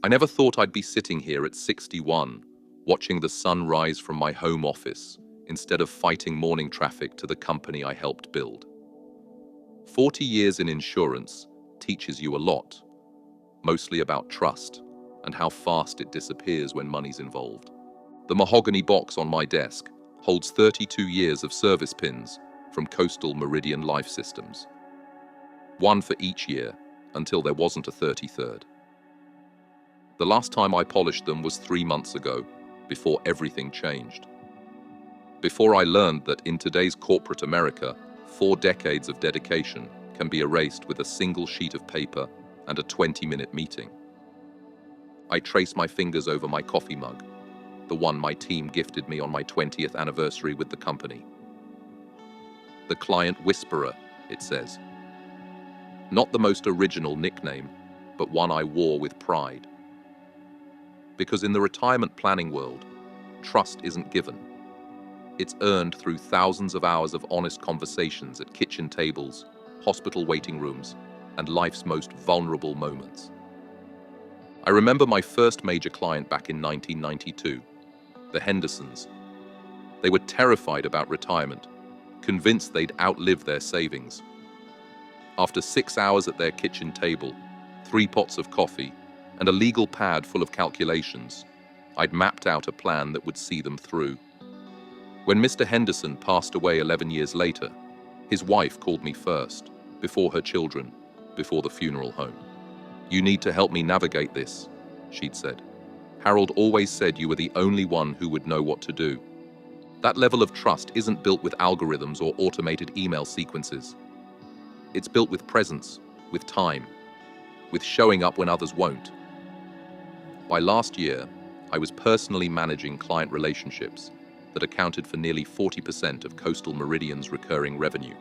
I never thought I'd be sitting here at 61, watching the sun rise from my home office, instead of fighting morning traffic to the company I helped build. 40 years in insurance teaches you a lot, mostly about trust and how fast it disappears when money's involved. The mahogany box on my desk holds 32 years of service pins from Coastal Meridian Life Systems. One for each year, until there wasn't a 33rd. The last time I polished them was 3 months ago, before everything changed. Before I learned that in today's corporate America, 4 decades of dedication can be erased with a single sheet of paper and a 20-minute meeting. I trace my fingers over my coffee mug, the one my team gifted me on my 20th anniversary with the company. The Client Whisperer, it says. Not the most original nickname, but one I wore with pride. Because in the retirement planning world, trust isn't given. It's earned through thousands of hours of honest conversations at kitchen tables, hospital waiting rooms, and life's most vulnerable moments. I remember my first major client back in 1992, the Hendersons. They were terrified about retirement, convinced they'd outlive their savings. After 6 hours at their kitchen table, 3 pots of coffee, and a legal pad full of calculations, I'd mapped out a plan that would see them through. When Mr. Henderson passed away 11 years later, his wife called me first, before her children, before the funeral home. "You need to help me navigate this," she'd said. "Harold always said you were the only one who would know what to do." That level of trust isn't built with algorithms or automated email sequences. It's built with presence, with time, with showing up when others won't. By last year, I was personally managing client relationships that accounted for nearly 40% of Coastal Meridian's recurring revenue.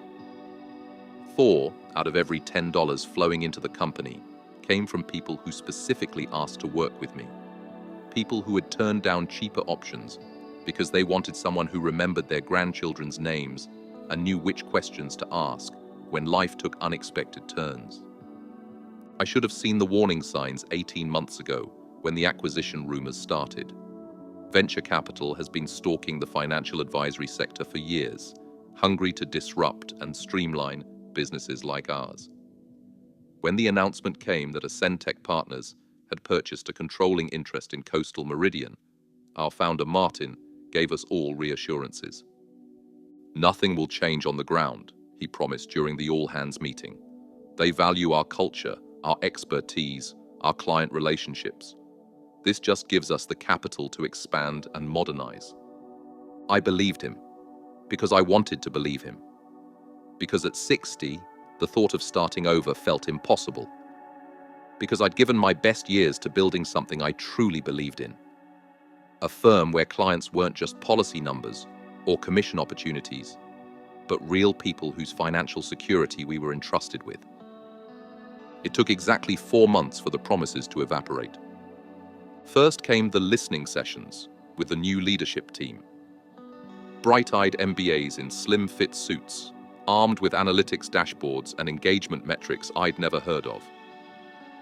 4 out of every $10 flowing into the company came from people who specifically asked to work with me. People who had turned down cheaper options because they wanted someone who remembered their grandchildren's names and knew which questions to ask when life took unexpected turns. I should have seen the warning signs 18 months ago when the acquisition rumors started. Venture capital has been stalking the financial advisory sector for years, hungry to disrupt and streamline businesses like ours. When the announcement came that Ascentech Partners had purchased a controlling interest in Coastal Meridian, our founder Martin gave us all reassurances. "Nothing will change on the ground," he promised during the all-hands meeting. "They value our culture, our expertise, our client relationships. This just gives us the capital to expand and modernize." I believed him, because I wanted to believe him. Because at 60, the thought of starting over felt impossible. Because I'd given my best years to building something I truly believed in. A firm where clients weren't just policy numbers or commission opportunities, but real people whose financial security we were entrusted with. It took exactly 4 months for the promises to evaporate. First came the listening sessions with the new leadership team. Bright-eyed MBAs in slim-fit suits, armed with analytics dashboards and engagement metrics I'd never heard of.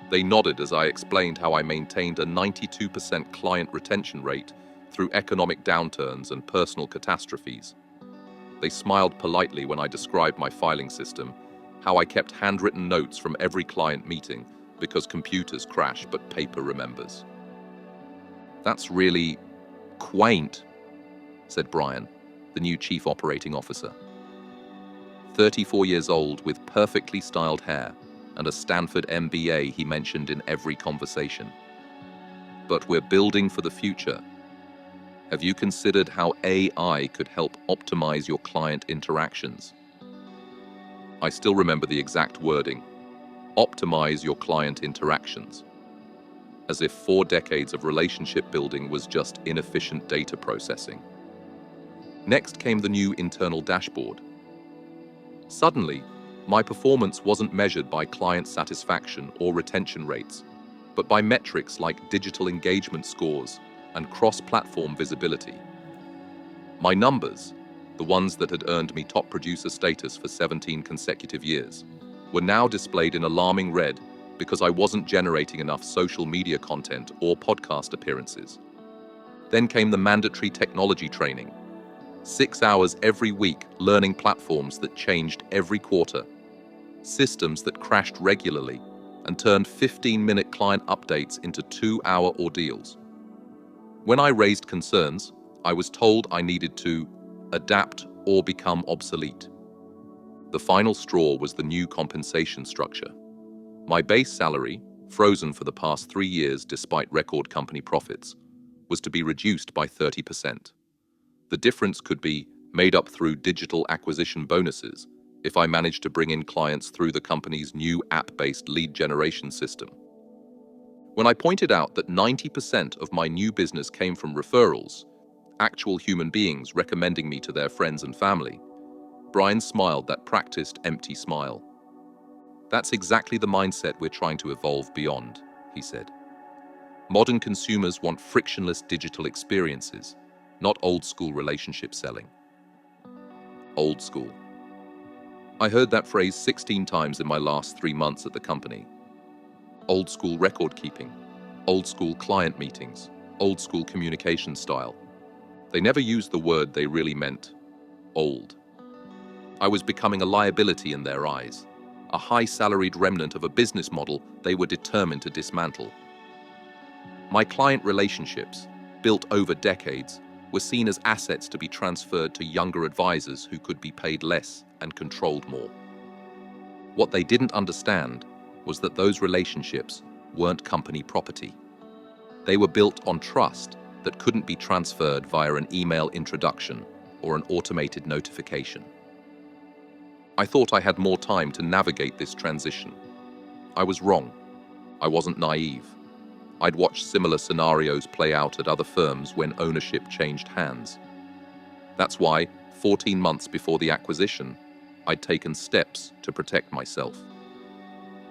They nodded as I explained how I maintained a 92% client retention rate through economic downturns and personal catastrophes. They smiled politely when I described my filing system, how I kept handwritten notes from every client meeting because computers crash but paper remembers. "That's really quaint," said Brian, the new chief operating officer. 34 years old with perfectly styled hair and a Stanford MBA he mentioned in every conversation. "But we're building for the future. Have you considered how AI could help optimize your client interactions?" I still remember the exact wording. Optimize your client interactions. As if 4 decades of relationship building was just inefficient data processing. Next came the new internal dashboard. Suddenly, my performance wasn't measured by client satisfaction or retention rates, but by metrics like digital engagement scores and cross-platform visibility. My numbers, the ones that had earned me top producer status for 17 consecutive years, were now displayed in alarming red because I wasn't generating enough social media content or podcast appearances. Then came the mandatory technology training. 6 hours every week learning platforms that changed every quarter, systems that crashed regularly and turned 15-minute client updates into 2-hour ordeals. When I raised concerns, I was told I needed to adapt or become obsolete. The final straw was the new compensation structure. My base salary, frozen for the past 3 years despite record company profits, was to be reduced by 30%. The difference could be made up through digital acquisition bonuses if I managed to bring in clients through the company's new app-based lead generation system. When I pointed out that 90% of my new business came from referrals, actual human beings recommending me to their friends and family, Brian smiled that practiced empty smile. That's exactly the mindset we're trying to evolve beyond, he said. Modern consumers want frictionless digital experiences, not old-school relationship selling. Old school. I heard that phrase 16 times in my last 3 months at the company. Old school record keeping, old school client meetings, old school communication style. They never used the word they really meant, old. I was becoming a liability in their eyes, a high-salaried remnant of a business model they were determined to dismantle. My client relationships, built over decades, were seen as assets to be transferred to younger advisors who could be paid less and controlled more. What they didn't understand was that those relationships weren't company property. They were built on trust that couldn't be transferred via an email introduction or an automated notification. I thought I had more time to navigate this transition. I was wrong. I wasn't naive. I'd watched similar scenarios play out at other firms when ownership changed hands. That's why, 14 months before the acquisition, I'd taken steps to protect myself.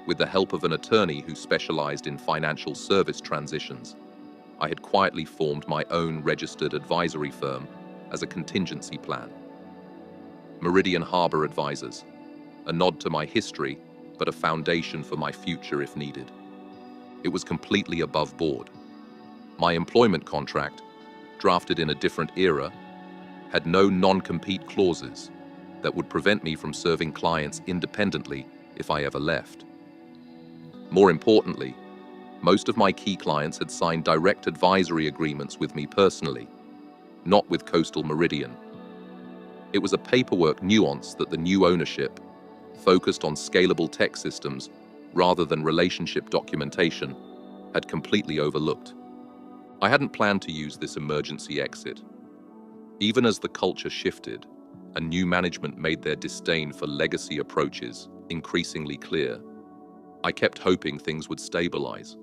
With the help of an attorney who specialized in financial service transitions, I had quietly formed my own registered advisory firm as a contingency plan. Meridian Harbor Advisors, a nod to my history, but a foundation for my future if needed. It was completely above board. My employment contract, drafted in a different era, had no non-compete clauses that would prevent me from serving clients independently if I ever left. More importantly, most of my key clients had signed direct advisory agreements with me personally, not with Coastal Meridian. It was a paperwork nuance that the new ownership, focused on scalable tech systems rather than relationship documentation, had completely overlooked. I hadn't planned to use this emergency exit. Even as the culture shifted and new management made their disdain for legacy approaches increasingly clear, I kept hoping things would stabilize,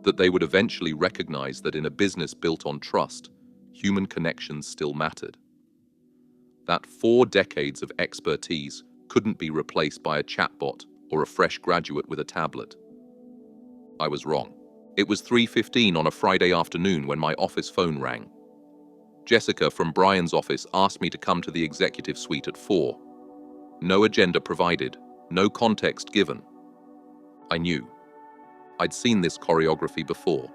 that they would eventually recognize that in a business built on trust, human connections still mattered. That 4 decades of expertise couldn't be replaced by a chatbot or a fresh graduate with a tablet. I was wrong. It was 3:15 on a Friday afternoon when my office phone rang. Jessica from Brian's office asked me to come to the executive suite at 4. No agenda provided, no context given. I knew. I'd seen this choreography before.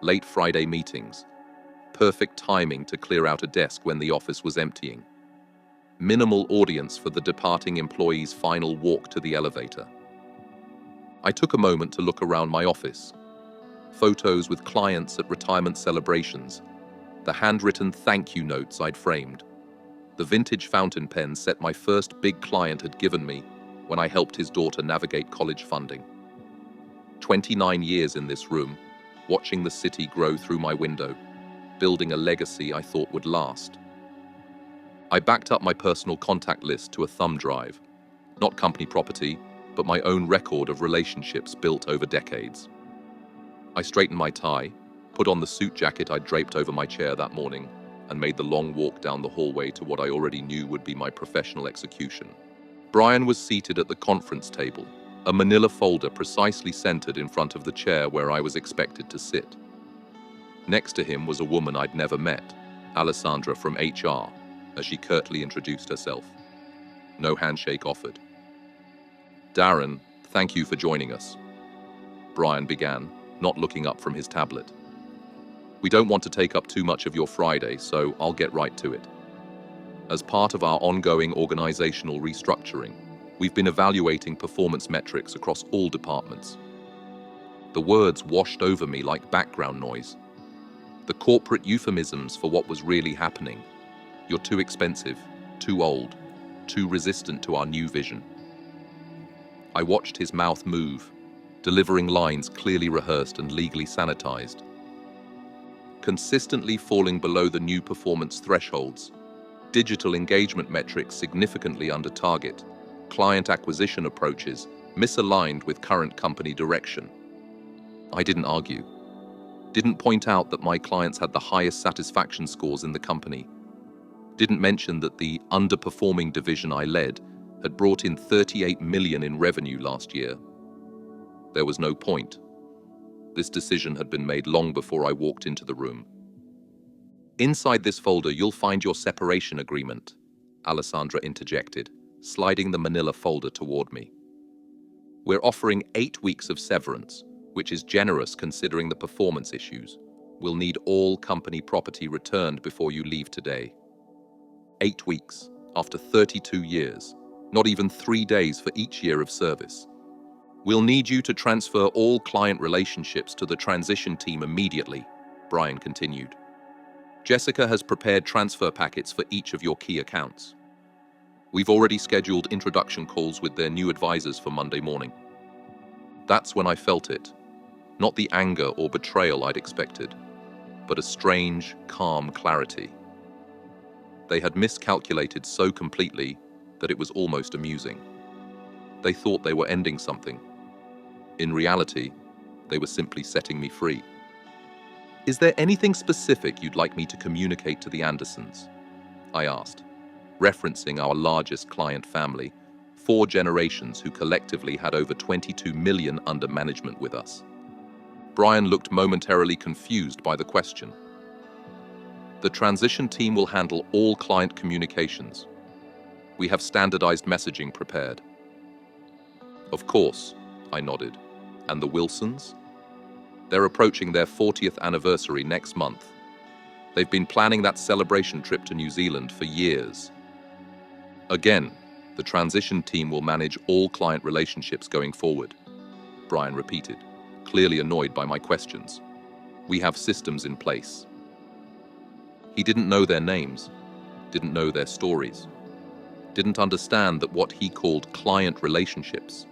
Late Friday meetings. Perfect timing to clear out a desk when the office was emptying. Minimal audience for the departing employee's final walk to the elevator. I took a moment to look around my office. Photos with clients at retirement celebrations, the handwritten thank you notes I'd framed, the vintage fountain pen set my first big client had given me when I helped his daughter navigate college funding. 29 years in this room, watching the city grow through my window, building a legacy I thought would last. I backed up my personal contact list to a thumb drive, not company property, but my own record of relationships built over decades. I straightened my tie, put on the suit jacket I'd draped over my chair that morning, and made the long walk down the hallway to what I already knew would be my professional execution. Brian was seated at the conference table, a manila folder precisely centered in front of the chair where I was expected to sit. Next to him was a woman I'd never met, Alessandra from HR, as she curtly introduced herself. No handshake offered. Darren, thank you for joining us. Brian began, not looking up from his tablet. "We don't want to take up too much of your Friday, so I'll get right to it. As part of our ongoing organizational restructuring, we've been evaluating performance metrics across all departments." The words washed over me like background noise. The corporate euphemisms for what was really happening. "You're too expensive, too old, too resistant to our new vision." I watched his mouth move, delivering lines clearly rehearsed and legally sanitized. Consistently falling below the new performance thresholds, digital engagement metrics significantly under target, client acquisition approaches misaligned with current company direction. I didn't argue. Didn't point out that my clients had the highest satisfaction scores in the company. Didn't mention that the underperforming division I led had brought in 38 million in revenue last year. There was no point. This decision had been made long before I walked into the room. "Inside this folder, you'll find your separation agreement," Alessandra interjected, sliding the manila folder toward me. "We're offering 8 weeks of severance, which is generous considering the performance issues. We'll need all company property returned before you leave today." 8 weeks, after 32 years, not even 3 days for each year of service. "We'll need you to transfer all client relationships to the transition team immediately," Brian continued. "Jessica has prepared transfer packets for each of your key accounts. We've already scheduled introduction calls with their new advisors for Monday morning." That's when I felt it. Not the anger or betrayal I'd expected, but a strange, calm clarity. They had miscalculated so completely that it was almost amusing. They thought they were ending something. In reality, they were simply setting me free. "Is there anything specific you'd like me to communicate to the Andersons?" I asked, referencing our largest client family, 4 generations who collectively had over 22 million under management with us. Brian looked momentarily confused by the question. "The transition team will handle all client communications. We have standardized messaging prepared." "Of course," I nodded. "And the Wilsons?" "They're approaching their 40th anniversary next month. They've been planning that celebration trip to New Zealand for years." "Again, the transition team will manage all client relationships going forward," Brian repeated, clearly annoyed by my questions. "We have systems in place." He didn't know their names, didn't know their stories, didn't understand that what he called client relationships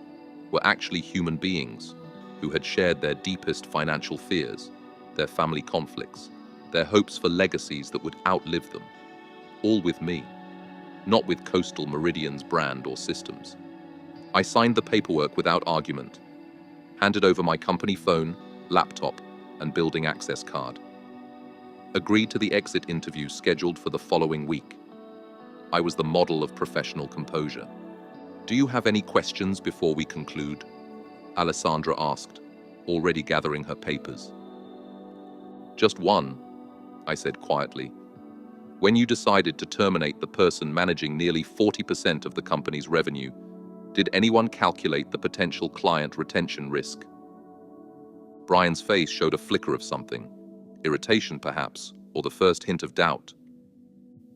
were actually human beings who had shared their deepest financial fears, their family conflicts, their hopes for legacies that would outlive them, all with me, not with Coastal Meridian's brand or systems. I signed the paperwork without argument, handed over my company phone, laptop, and building access card. Agreed to the exit interview scheduled for the following week. I was the model of professional composure. "Do you have any questions before we conclude?" Alessandra asked, already gathering her papers. "Just one," I said quietly. "When you decided to terminate the person managing nearly 40% of the company's revenue, did anyone calculate the potential client retention risk?" Brian's face showed a flicker of something, irritation perhaps, or the first hint of doubt.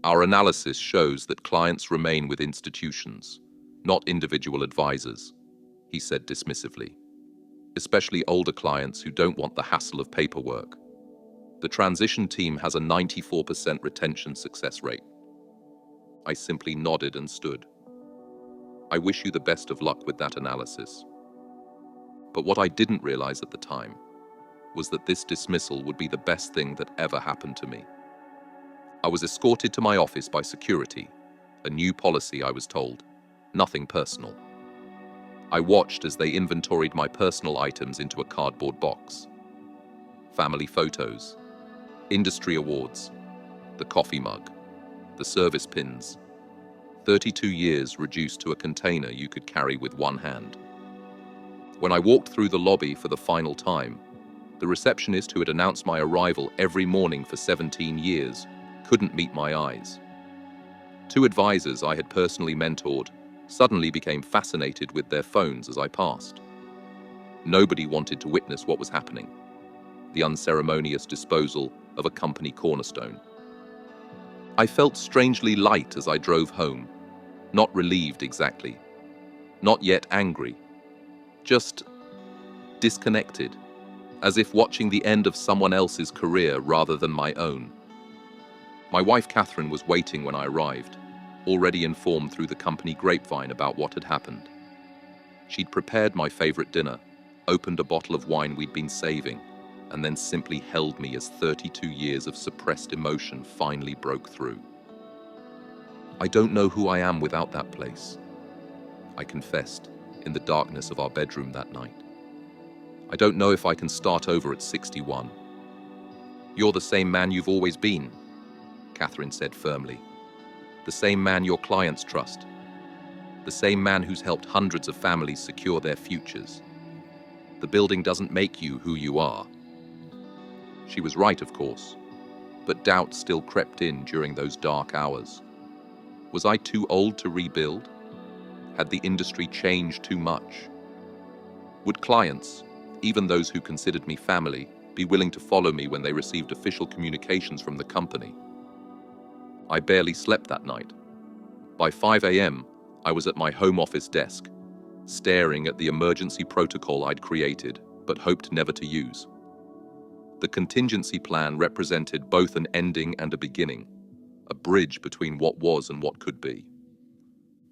"Our analysis shows that clients remain with institutions, not individual advisors," he said dismissively. "Especially older clients who don't want the hassle of paperwork. The transition team has a 94% retention success rate." I simply nodded and stood. "I wish you the best of luck with that analysis." But what I didn't realize at the time was that this dismissal would be the best thing that ever happened to me. I was escorted to my office by security, a new policy, I was told, nothing personal. I watched as they inventoried my personal items into a cardboard box. Family photos, industry awards, the coffee mug, the service pins. 32 years reduced to a container you could carry with one hand. When I walked through the lobby for the final time, the receptionist who had announced my arrival every morning for 17 years couldn't meet my eyes. 2 advisors I had personally mentored suddenly became fascinated with their phones as I passed. Nobody wanted to witness what was happening, the unceremonious disposal of a company cornerstone. I felt strangely light as I drove home, not relieved exactly, not yet angry, just disconnected, as if watching the end of someone else's career rather than my own. My wife Catherine was waiting when I arrived, already informed through the company grapevine about what had happened. She'd prepared my favorite dinner, opened a bottle of wine we'd been saving, and then simply held me as 32 years of suppressed emotion finally broke through. I don't know who I am without that place, I confessed in the darkness of our bedroom that night. I don't know if I can start over at 61. You're the same man you've always been, Catherine said firmly. The same man your clients trust. The same man who's helped hundreds of families secure their futures. The building doesn't make you who you are. She was right, of course, but doubt still crept in during those dark hours. Was I too old to rebuild? Had the industry changed too much? Would clients, even those who considered me family, be willing to follow me when they received official communications from the company? I barely slept that night. By 5 a.m., I was at my home office desk, staring at the emergency protocol I'd created, but hoped never to use. The contingency plan represented both an ending and a beginning, a bridge between what was and what could be.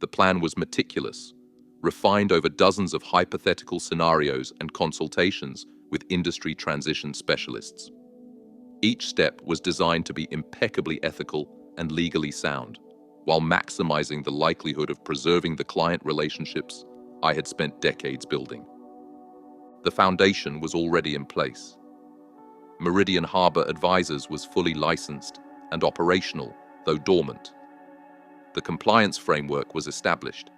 The plan was meticulous, refined over dozens of hypothetical scenarios and consultations with industry transition specialists. Each step was designed to be impeccably ethical and legally sound, while maximizing the likelihood of preserving the client relationships I had spent decades building. The foundation was already in place. Meridian Harbor Advisors was fully licensed and operational, though dormant. The compliance framework was established.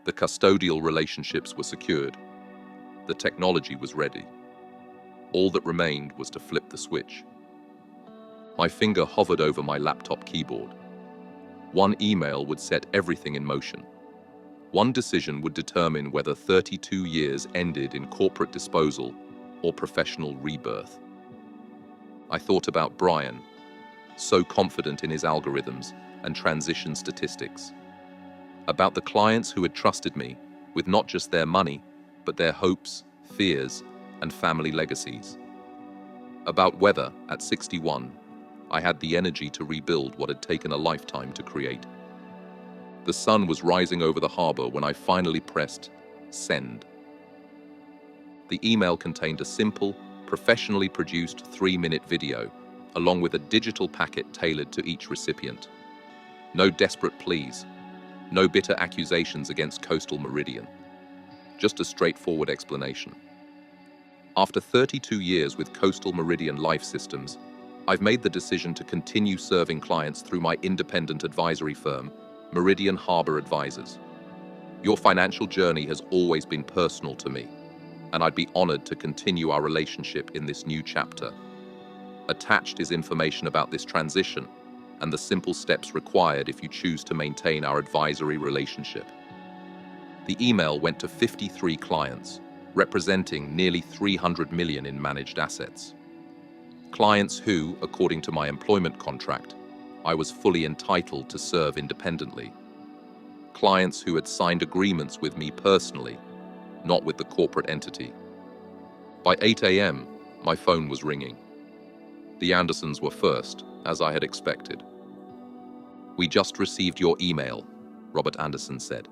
The custodial relationships were secured. The technology was ready. All that remained was to flip the switch. My finger hovered over my laptop keyboard. One email would set everything in motion. One decision would determine whether 32 years ended in corporate disposal or professional rebirth. I thought about Brian, so confident in his algorithms and transition statistics. About the clients who had trusted me with not just their money, but their hopes, fears, and family legacies. About whether, at 61, I had the energy to rebuild what had taken a lifetime to create. The sun was rising over the harbor when I finally pressed send. The email contained a simple, professionally produced 3-minute video, along with a digital packet tailored to each recipient. No desperate pleas, no bitter accusations against Coastal Meridian. Just a straightforward explanation. After 32 years with Coastal Meridian Life Systems, I've made the decision to continue serving clients through my independent advisory firm, Meridian Harbor Advisors. Your financial journey has always been personal to me, and I'd be honored to continue our relationship in this new chapter. Attached is information about this transition and the simple steps required if you choose to maintain our advisory relationship. The email went to 53 clients, representing nearly 300 million in managed assets. Clients who, according to my employment contract, I was fully entitled to serve independently. Clients who had signed agreements with me personally, not with the corporate entity. By 8 a.m., my phone was ringing. The Andersons were first, as I had expected. "We just received your email," Robert Anderson said.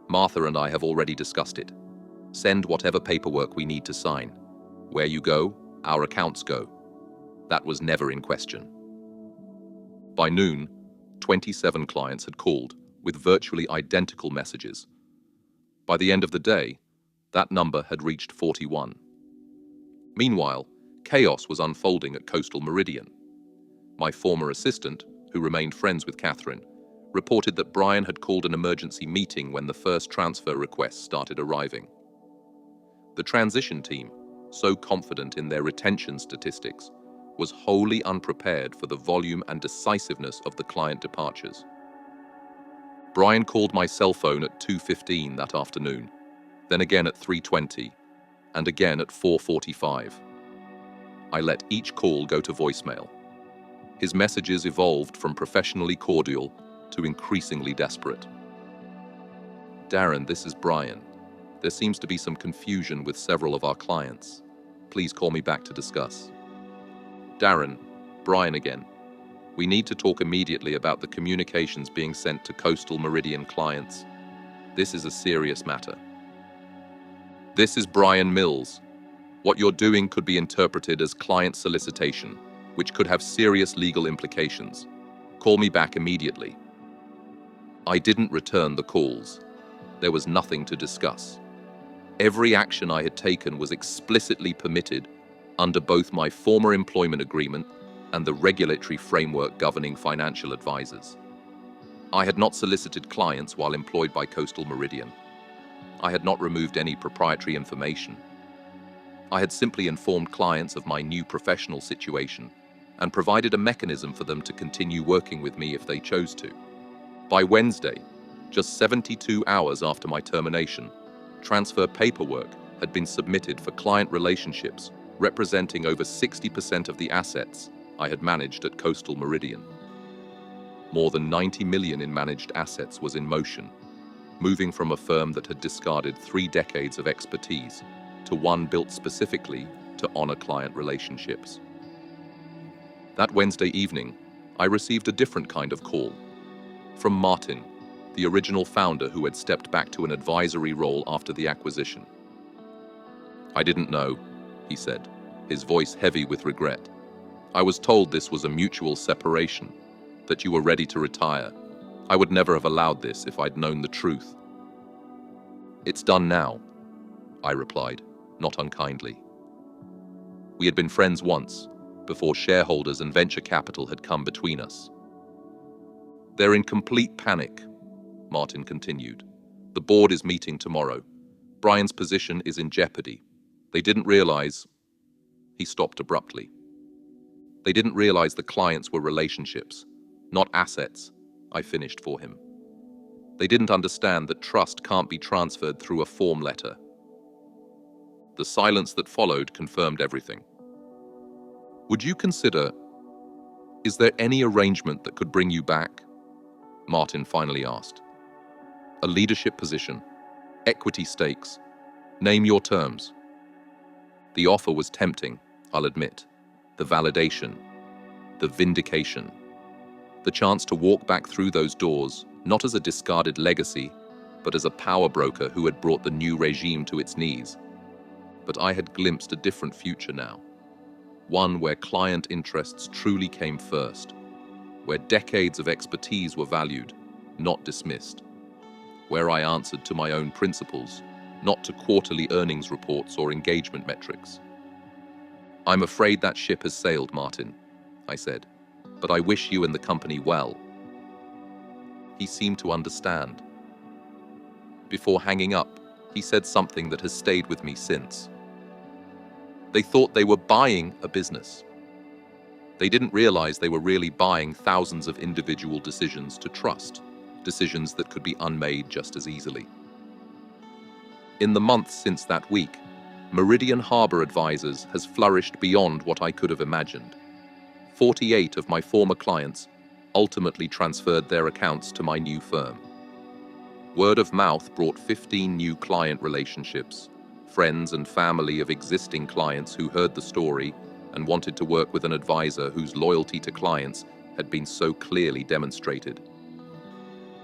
"Martha and I have already discussed it. Send whatever paperwork we need to sign. Where you go, our accounts go." That was never in question. By noon, 27 clients had called, with virtually identical messages. By the end of the day, that number had reached 41. Meanwhile, chaos was unfolding at Coastal Meridian. My former assistant, who remained friends with Catherine, reported that Brian had called an emergency meeting when the first transfer requests started arriving. The transition team, so confident in their retention statistics, was wholly unprepared for the volume and decisiveness of the client departures. Brian called my cell phone at 2:15 that afternoon, then again at 3:20, and again at 4:45. I let each call go to voicemail. His messages evolved from professionally cordial to increasingly desperate. "Darren, this is Brian. There seems to be some confusion with several of our clients. Please call me back to discuss." "Darren, Brian again. We need to talk immediately about the communications being sent to Coastal Meridian clients. This is a serious matter." "This is Brian Mills. What you're doing could be interpreted as client solicitation, which could have serious legal implications. Call me back immediately." I didn't return the calls. There was nothing to discuss. Every action I had taken was explicitly permitted under both my former employment agreement and the regulatory framework governing financial advisors. I had not solicited clients while employed by Coastal Meridian. I had not removed any proprietary information. I had simply informed clients of my new professional situation and provided a mechanism for them to continue working with me if they chose to. By Wednesday, just 72 hours after my termination, transfer paperwork had been submitted for client relationships representing over 60% of the assets I had managed at Coastal Meridian. More than 90 million in managed assets was in motion, moving from a firm that had discarded 3 decades of expertise to one built specifically to honor client relationships. That Wednesday evening, I received a different kind of call. From Martin, the original founder who had stepped back to an advisory role after the acquisition. "I didn't know," he said, his voice heavy with regret. "I was told this was a mutual separation, that you were ready to retire. I would never have allowed this if I'd known the truth." "It's done now," I replied, not unkindly. We had been friends once, before shareholders and venture capital had come between us. "They're in complete panic," Martin continued. "The board is meeting tomorrow. Brian's position is in jeopardy. They didn't realize..." He stopped abruptly. "They didn't realize the clients were relationships, not assets," I finished for him. "They didn't understand that trust can't be transferred through a form letter." The silence that followed confirmed everything. "Would you consider... Is there any arrangement that could bring you back?" Martin finally asked. "A leadership position, equity stakes. Name your terms." The offer was tempting, I'll admit. The validation, the vindication, the chance to walk back through those doors, not as a discarded legacy, but as a power broker who had brought the new regime to its knees. But I had glimpsed a different future now. One where client interests truly came first, where decades of expertise were valued, not dismissed, where I answered to my own principles, not to quarterly earnings reports or engagement metrics. "I'm afraid that ship has sailed, Martin," I said, "but I wish you and the company well." He seemed to understand. Before hanging up, he said something that has stayed with me since. "They thought they were buying a business. They didn't realize they were really buying thousands of individual decisions to trust, decisions that could be unmade just as easily." In the months since that week, Meridian Harbor Advisors has flourished beyond what I could have imagined. 48 of my former clients ultimately transferred their accounts to my new firm. Word of mouth brought 15 new client relationships, friends and family of existing clients who heard the story and wanted to work with an advisor whose loyalty to clients had been so clearly demonstrated.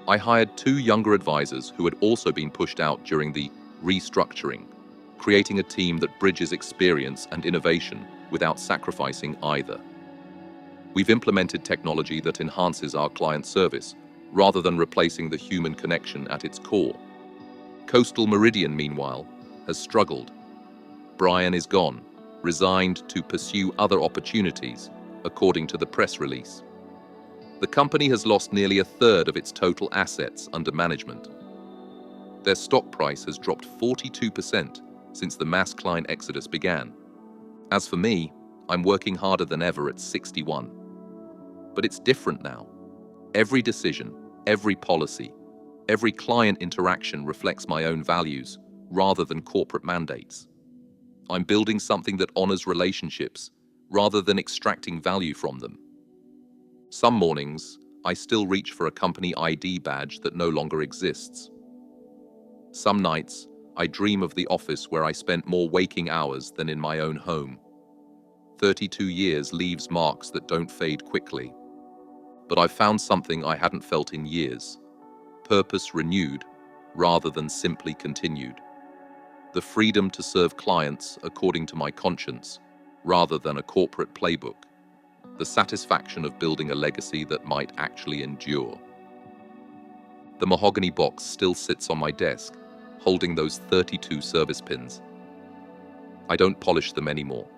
I hired 2 younger advisors who had also been pushed out during the restructuring, creating a team that bridges experience and innovation without sacrificing either. We've implemented technology that enhances our client service, rather than replacing the human connection at its core. Coastal Meridian, meanwhile, has struggled. Brian is gone, resigned to pursue other opportunities, according to the press release. The company has lost nearly a third of its total assets under management. Their stock price has dropped 42% since the mass client exodus began. As for me, I'm working harder than ever at 61. But it's different now. Every decision, every policy, every client interaction reflects my own values rather than corporate mandates. I'm building something that honors relationships rather than extracting value from them. Some mornings, I still reach for a company ID badge that no longer exists. Some nights, I dream of the office where I spent more waking hours than in my own home. 32 years leaves marks that don't fade quickly. But I've found something I hadn't felt in years. Purpose renewed, rather than simply continued. The freedom to serve clients according to my conscience, rather than a corporate playbook. The satisfaction of building a legacy that might actually endure. The mahogany box still sits on my desk, holding those 32 service pins. I don't polish them anymore.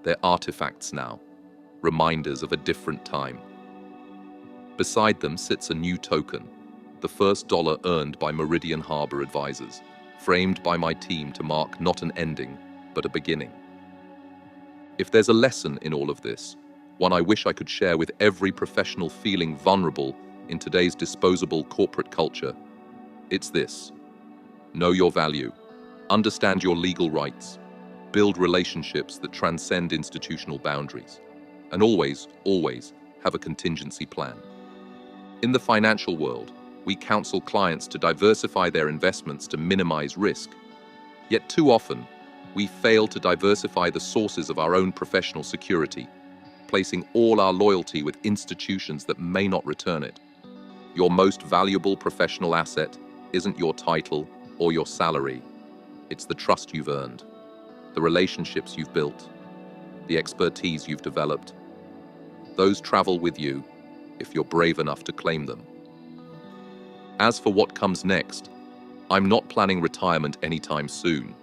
They're artifacts now, reminders of a different time. Beside them sits a new token, the first dollar earned by Meridian Harbor Advisors, framed by my team to mark not an ending, but a beginning. If there's a lesson in all of this, one I wish I could share with every professional feeling vulnerable in today's disposable corporate culture, it's this. Know your value, understand your legal rights, build relationships that transcend institutional boundaries, and always have a contingency plan. In the financial world, we counsel clients to diversify their investments to minimize risk. Yet too often, we fail to diversify the sources of our own professional security, placing all our loyalty with institutions that may not return it. Your most valuable professional asset isn't your title or your salary. It's the trust you've earned, the relationships you've built, the expertise you've developed. Those travel with you if you're brave enough to claim them. As for what comes next, I'm not planning retirement anytime soon.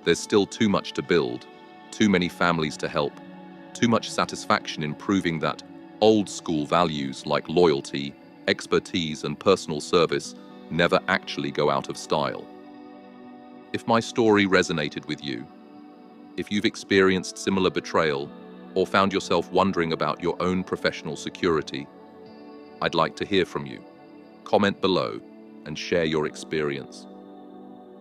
There's still too much to build, too many families to help, too much satisfaction in proving that old-school values like loyalty, expertise, and personal service never actually go out of style. If my story resonated with you, if you've experienced similar betrayal or found yourself wondering about your own professional security, I'd like to hear from you. Comment below and share your experience.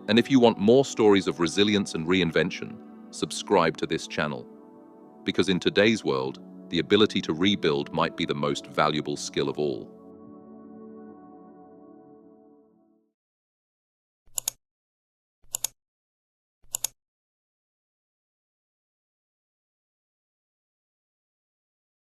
And if you want more stories of resilience and reinvention, subscribe to this channel. Because in today's world, the ability to rebuild might be the most valuable skill of all.